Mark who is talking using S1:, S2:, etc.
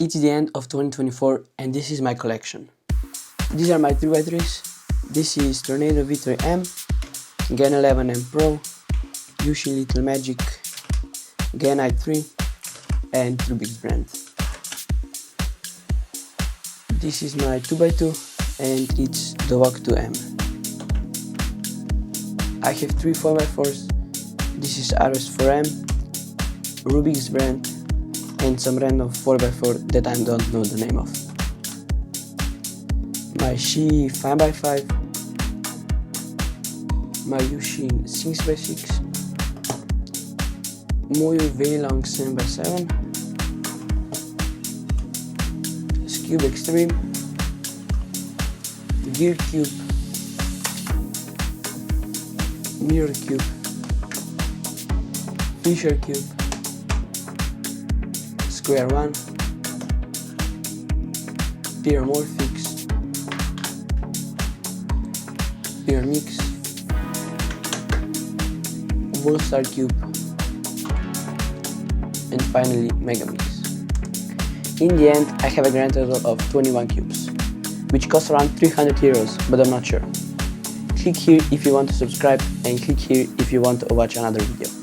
S1: It's the end of 2024 and this is my collection. These are my 3x3s. This is Tornado V3M, Gen 11M Pro, Yushi Little Magic, Gen i3, and Rubik's brand. This is my 2x2 and it's the Walk 2M. I have 3 4x4s. This is RS4M, Rubik's brand, and some random 4x4 that I don't know the name of. My Shi 5x5, my Yushin 6x6, Moyo Veilong 7x7, Cube Extreme, Gear Cube, Mirror Cube, Fisher Cube, Square One, Pyramorphix, Creatormix, Bullstar Cube, and finally Megamix. In the end, I have a grand total of 21 cubes, which cost around 300 euros, but I'm not sure. Click here if you want to subscribe and click here if you want to watch another video.